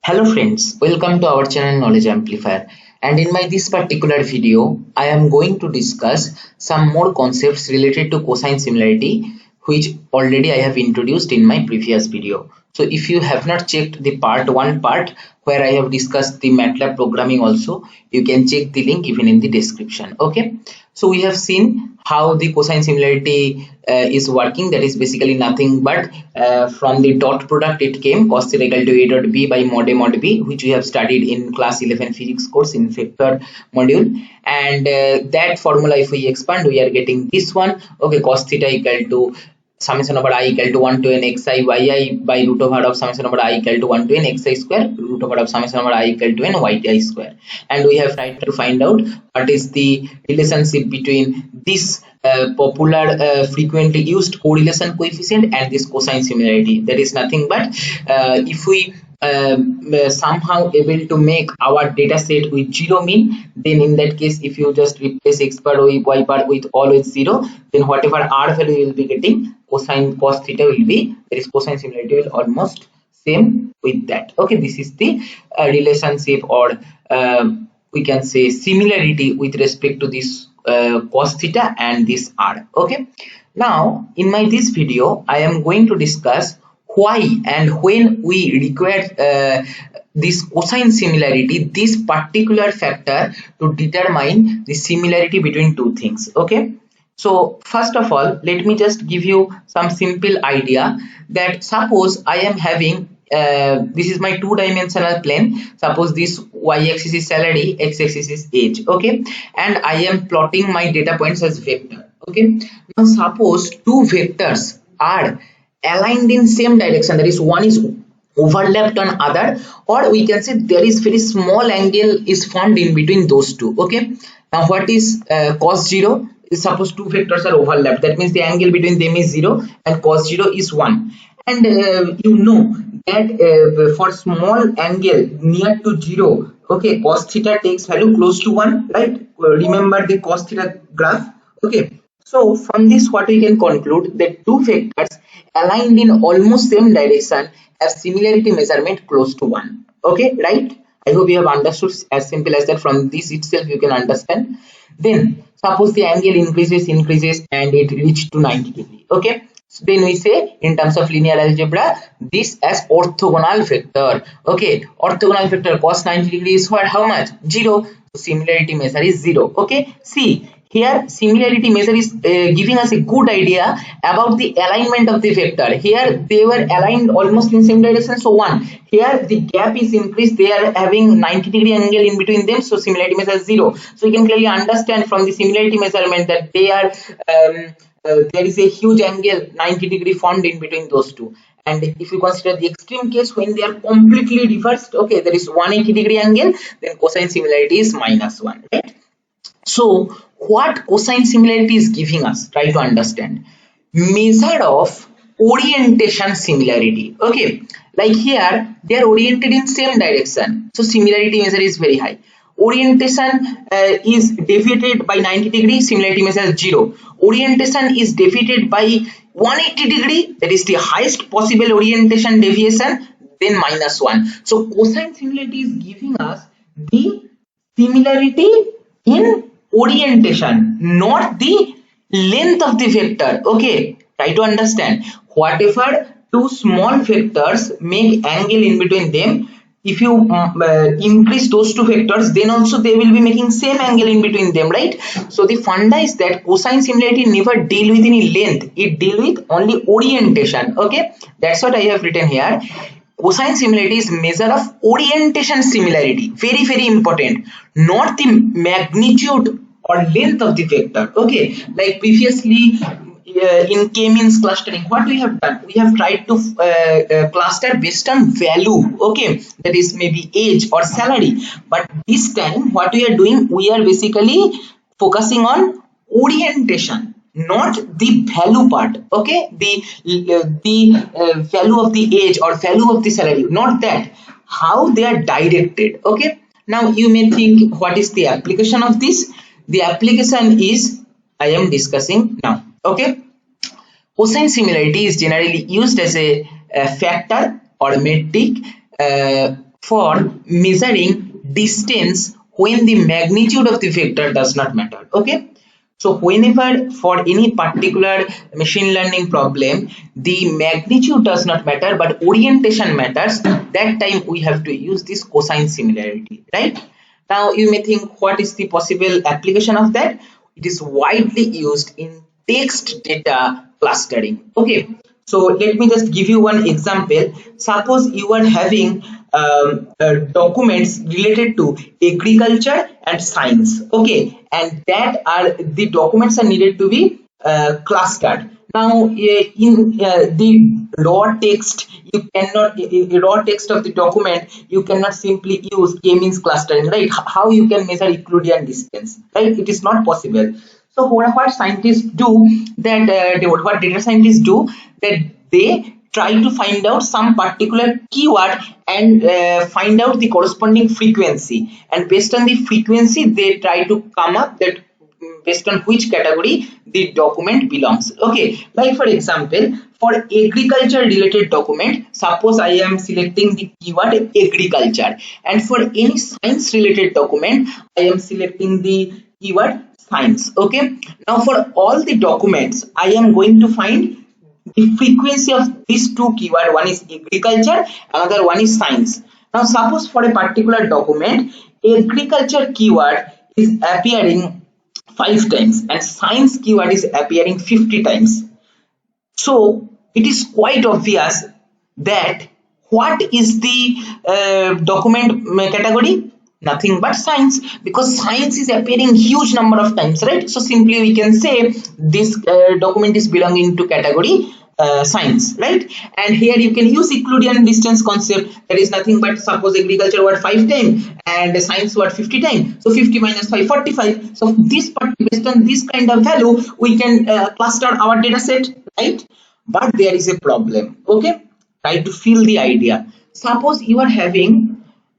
Hello friends, welcome to our channel Knowledge Amplifier, and in my this particular video I am going to discuss some more concepts related to cosine similarity which already I have introduced in my previous video. So if you have not checked the part where I have discussed the MATLAB programming also, you can check the link even in the description. Okay, so we have seen how the cosine similarity is working. That is basically nothing but from the dot product it came cos theta equal to a dot b by mod a mod b, which we have studied in class 11 physics course in vector module. And that formula, if we expand, we are getting this one. Okay, cos theta equal to summation over I equal to 1 to n xi yi by root over of summation over I equal to 1 to n xi square root over of summation over I equal to n yti square. And we have tried to find out what is the relationship between this popular frequently used correlation coefficient and this cosine similarity. That is nothing but if we somehow able to make our data set with zero mean, then in that case if you just replace x bar with y bar with always zero, then whatever r value you will be getting, cosine cos theta will be, that is cosine similarity will almost same with that. Okay, this is the relationship, or we can say similarity with respect to this cos theta and this r. Okay, now in my this video I am going to discuss why and when we require this cosine similarity, this particular factor, to determine the similarity between two things. Okay, so first of all, let me just give you some simple idea that suppose I am having this is my two-dimensional plane. Suppose this y-axis is salary, x-axis is age. Okay, and I am plotting my data points as vector. Okay, now suppose two vectors are aligned in same direction, that is one is overlapped on other, or we can say there is very small angle is formed in between those two. Okay, now what is cos 0? Suppose two vectors are overlapped, that means the angle between them is 0 and cos 0 is 1. And you know that for small angle near to 0, okay, cos theta takes value close to 1, right? Remember the cos theta graph. Okay, so from this what we can conclude that two vectors aligned in almost same direction have similarity measurement close to 1. Okay, right? I hope you have understood. As simple as that. From this itself you can understand. Then suppose the angle increases and it reached to 90 degree. Okay, so then we say in terms of linear algebra this as orthogonal vector. Okay, orthogonal vector cos 90 degree is what? How much? 0. So similarity measure is 0. Okay, see here similarity measure is giving us a good idea about the alignment of the vector. Here they were aligned almost in same direction, so 1. Here the gap is increased, they are having 90 degree angle in between them, so similarity measure is 0. So you can clearly understand from the similarity measurement that they are there is a huge angle 90 degree formed in between those two. And if you consider the extreme case when they are completely reversed, okay, there is 180 degree angle, then cosine similarity is -1, right? So what cosine similarity is giving us, try to understand, measure of orientation similarity. Okay, like here they are oriented in same direction, so similarity measure is very high. Orientation is deviated by 90 degree, similarity measure is 0. Orientation is deviated by 180 degree, that is the highest possible orientation deviation, then -1. So cosine similarity is giving us the similarity in orientation, not the length of the vector. Okay, try to understand. Whatever two small vectors make angle in between them, if you increase those two vectors, then also they will be making same angle in between them, right? So the funda is that cosine similarity never deal with any length, it deal with only orientation. Okay, that's what I have written here. Cosine similarity is measure of orientation similarity, very important, not the magnitude or length of the vector. Okay, like previously in k-means clustering, what we have done, we have tried to cluster based on value. Okay, that is maybe age or salary, but this time what we are doing, we are basically focusing on orientation, not the value part. Okay, the value of the age or value of the salary, not that, how they are directed. Okay, now you may think what is the application of this. The application is I am discussing now. Okay, cosine similarity is generally used as a factor or metric for measuring distance when the magnitude of the vector does not matter. Okay, so whenever for any particular machine learning problem the magnitude does not matter but orientation matters, that time we have to use this cosine similarity, right? Now you may think, what is the possible application of that? It is widely used in text data clustering. Okay, so let me just give you one example. Suppose you are having documents related to agriculture and science. Okay, and that are the documents are needed to be clustered. Now in the raw text, you cannot raw text of the document you cannot simply use k-means clustering, right? How you can measure Euclidean distance, right? It is not possible. So what scientists do, that what data scientists do, that they try to find out some particular keyword and find out the corresponding frequency, and based on the frequency they try to come up that based on which category the document belongs. Okay, like for example, for agriculture related document, suppose I am selecting the keyword agriculture, and for any science related document I am selecting the keyword science. Okay, now for all the documents I am going to find the frequency of these two keywords. One is agriculture, another one is science. Now suppose for a particular document agriculture keyword is appearing 5 times and science keyword is appearing 50 times. So it is quite obvious that what is the document category? Nothing but science, because science is appearing huge number of times, right? So simply we can say this document is belonging to category science, right? And here you can use Euclidean distance concept. That is nothing but, suppose agriculture word 5 times and science word 50 times, so 50 minus 5 45. So this part, based on this kind of value we can cluster our data set, right? But there is a problem. Okay, try to feel the idea. Suppose you are having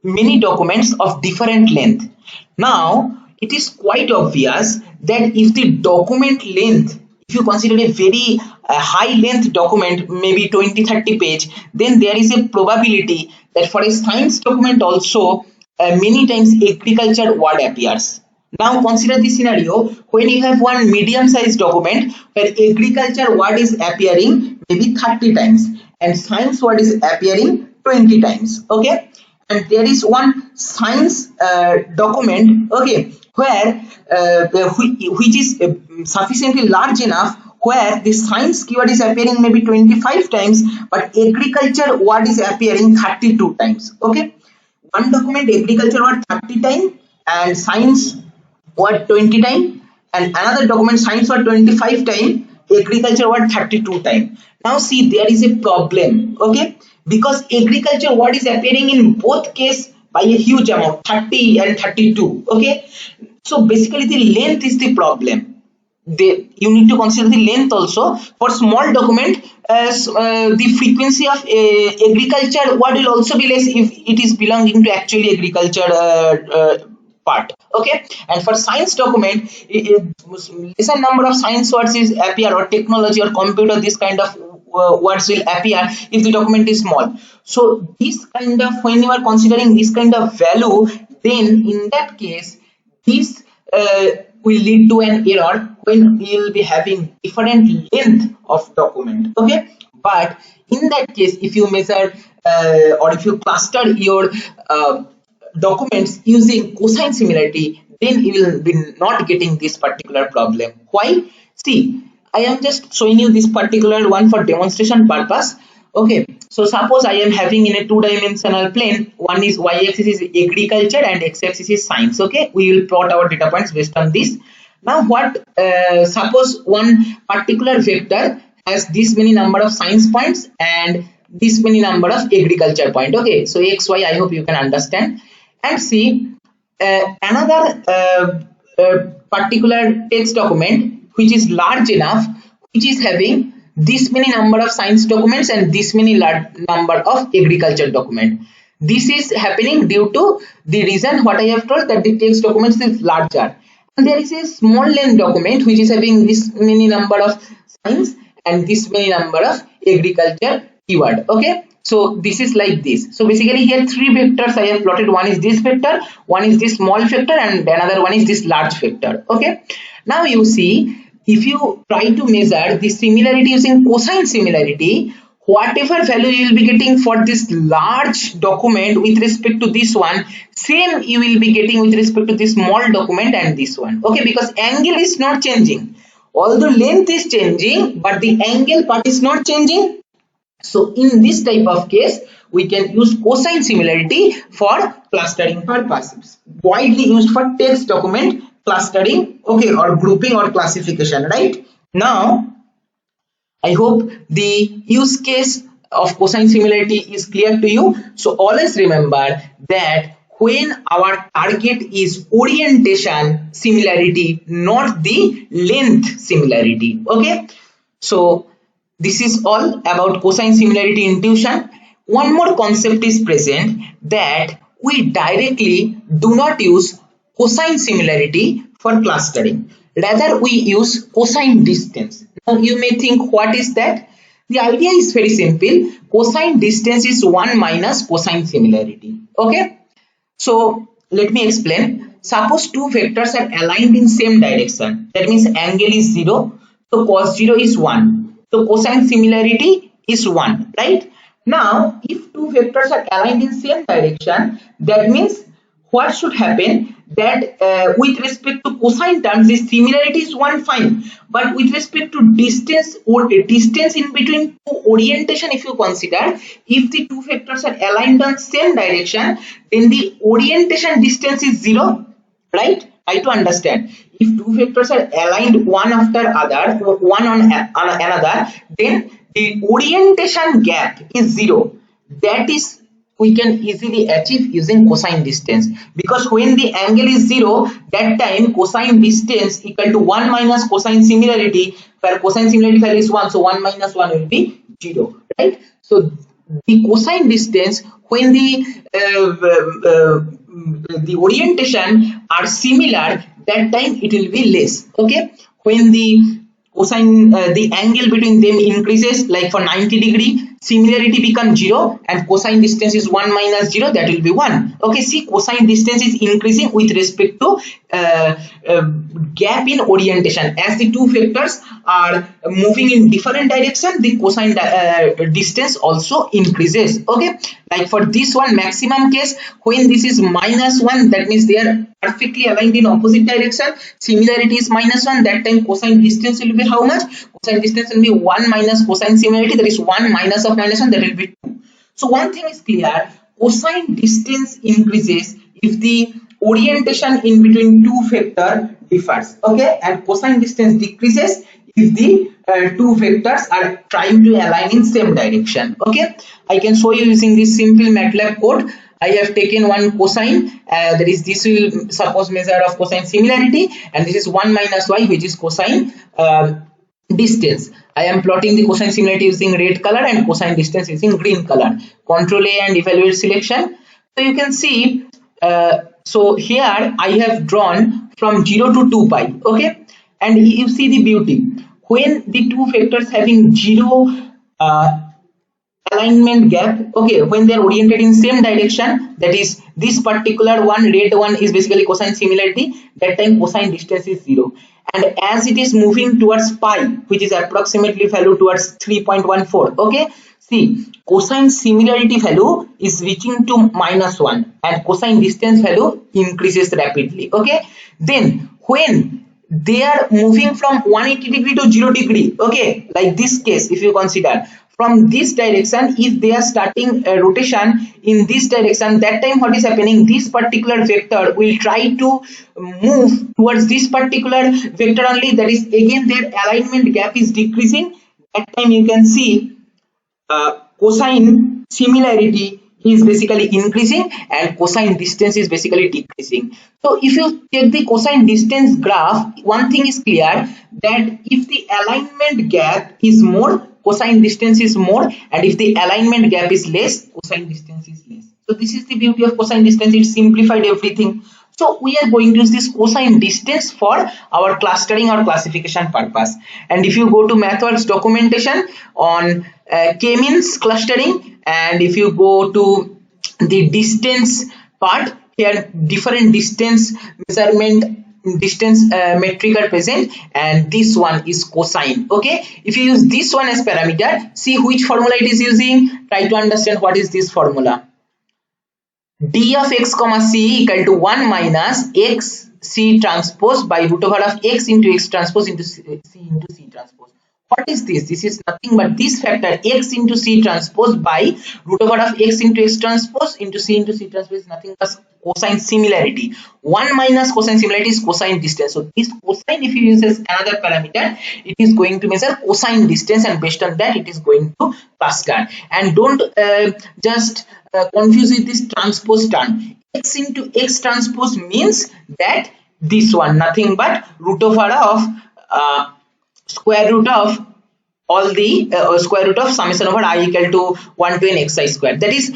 many documents of different length. Now it is quite obvious that if the document length, if you consider a very high length document, maybe 20-30 page, then there is a probability that for a science document also many times agriculture word appears. Now consider the scenario when you have one medium sized document where agriculture word is appearing maybe 30 times and science word is appearing 20 times. Okay, and there is one science document, okay, where which is sufficiently large enough where the science keyword is appearing maybe 25 times but agriculture word is appearing 32 times. Okay, one document agriculture word 30 times and science word 20 times, and another document science word 25 times, agriculture word 32 times. Now see, there is a problem. Okay, because agriculture word is appearing in both case by a huge amount, 30 and 32. Okay, so basically the length is the problem. You need to consider the length also. For small document, the frequency of agriculture word will also be less if it is belonging to actually agriculture part. Okay, and for science document, lesser number of science words is appear, or technology or computer, this kind of words will appear if the document is small. So this kind of, when you are considering this kind of value, then in that case this will lead to an error when you will be having different length of document. Okay, but in that case if you measure or if you cluster your documents using cosine similarity, then you will be not getting this particular problem. Why? See, I am just showing you this particular one for demonstration purpose. Okay, so suppose I am having in a two-dimensional plane, one is y-axis is agriculture and x-axis is science. Okay, we will plot our data points based on this. Now what, suppose one particular vector has this many number of science points and this many number of agriculture point. Okay, so x, y, I hope you can understand. And see, another particular text document which is large enough, which is having this many number of science documents and this many number of agriculture document. This is happening due to the reason what I have told, that the text documents is larger, and there is a small length document which is having this many number of science and this many number of agriculture keyword. Okay, So this is like this. So basically here three vectors I have plotted. One is this vector, one is this small vector, and another one is this large vector. Okay. Now you see, if you try to measure the similarity using cosine similarity, whatever value you will be getting for this large document with respect to this one, same you will be getting with respect to this small document and this one. Okay, because angle is not changing. Although length is changing, but the angle part is not changing. So in this type of case, we can use cosine similarity for clustering purposes. Widely used for text document clustering, okay, or grouping or classification, right? Now, I hope the use case of cosine similarity is clear to you. So always remember that when our target is orientation similarity, not the length similarity, okay? So this is all about cosine similarity intuition. One more concept is present, that we directly do not use cosine similarity for clustering. Rather, we use cosine distance. Now you may think, what is that? The idea is very simple. Cosine distance is 1 minus cosine similarity. Okay. So let me explain. Suppose two vectors are aligned in same direction. That means angle is 0. So cos 0 is 1. So cosine similarity is 1, right? Now, if two vectors are aligned in same direction, that means what should happen? That with respect to cosine terms, the similarity is 1, fine. But with respect to distance or distance in between two orientation, if you consider, if the two vectors are aligned on same direction, then the orientation distance is 0, right? Try to understand. If two vectors are aligned one after other, one on another, then the orientation gap is 0. That is, we can easily achieve using cosine distance, because when the angle is 0, that time cosine distance equal to 1 minus cosine similarity, where cosine similarity value is 1, so 1 minus 1 will be 0, right? So the cosine distance, when the orientation are similar, that time it will be less. Okay, when the cosine the angle between them increases, like for 90 degree, similarity becomes 0 and cosine distance is 1 minus 0, that will be 1. Okay, see, cosine distance is increasing with respect to gap in orientation. As the two vectors are moving in different direction, the cosine distance also increases. Okay, like for this one maximum case, when this is minus 1, that means they are perfectly aligned in opposite direction, similarity is minus 1, that time cosine distance will be how much? Cosine distance will be 1 minus cosine similarity, that is 1 minus of minus 1, that will be 2. So one thing is clear, cosine distance increases if the orientation in between two vector differs, okay, and cosine distance decreases if the two vectors are trying to align in same direction. Okay, I can show you using this simple MATLAB code. I have taken one cosine, that is, this will suppose measure of cosine similarity, and this is 1 minus y, which is cosine distance. I am plotting the cosine similarity using red color and cosine distance using green color. Control A and evaluate selection. So you can see, so here I have drawn from 0 to 2 pi, okay, and you see the beauty. When the two vectors having 0 alignment gap, okay, when they are oriented in same direction, that is this particular one, red one, is basically cosine similarity, that time cosine distance is 0. And as it is moving towards pi, which is approximately value towards 3.14, okay, see, cosine similarity value is reaching to minus 1 and cosine distance value increases rapidly. Okay, then when they are moving from 180 degree to 0 degree, okay, like this case, if you consider from this direction, if they are starting a rotation in this direction, that time what is happening, this particular vector will try to move towards this particular vector only, that is again their alignment gap is decreasing. That time you can see cosine similarity is basically increasing and cosine distance is basically decreasing. So if you take the cosine distance graph, one thing is clear, that if the alignment gap is more, cosine distance is more, and if the alignment gap is less, cosine distance is less. So this is the beauty of cosine distance, it simplified everything. So we are going to use this cosine distance for our clustering or classification purpose. And if you go to MathWorks documentation on k-means clustering, and if you go to the distance part, here different distance measurement distance metric are present, and this one is cosine. Okay, if you use this one as parameter, see which formula it is using. Try to understand what is this formula. D of x comma c equal to 1 minus x c transpose by root over of x into x transpose into c into c transpose. What is this? This is nothing but this factor x into c transpose by root over of x into x transpose into c transpose is nothing but cosine similarity. 1 minus cosine similarity is cosine distance. So this cosine, if you use as another parameter, it is going to measure cosine distance, and based on that it is going to cluster. And don't just confuse with this transpose term. X into x transpose means that this one nothing but root over of square root of all the square root of summation over I equal to 1 to n xi square. That is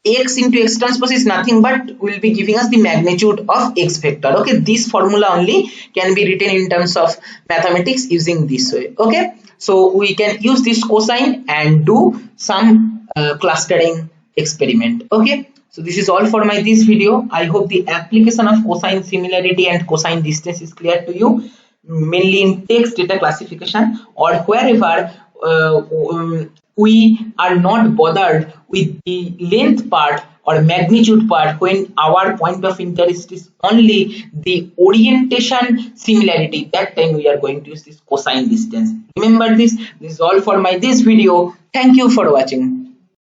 x into x transpose is nothing but will be giving us the magnitude of x vector. Okay, this formula only can be written in terms of mathematics using this way. Okay, so we can use this cosine and do some clustering experiment. Okay, so this is all for my this video. I hope the application of cosine similarity and cosine distance is clear to you, mainly in text data classification or wherever we are not bothered with the length part or magnitude part, when our point of interest is only the orientation similarity. That time we are going to use this cosine distance. Remember this. This is all for my this video. Thank you for watching.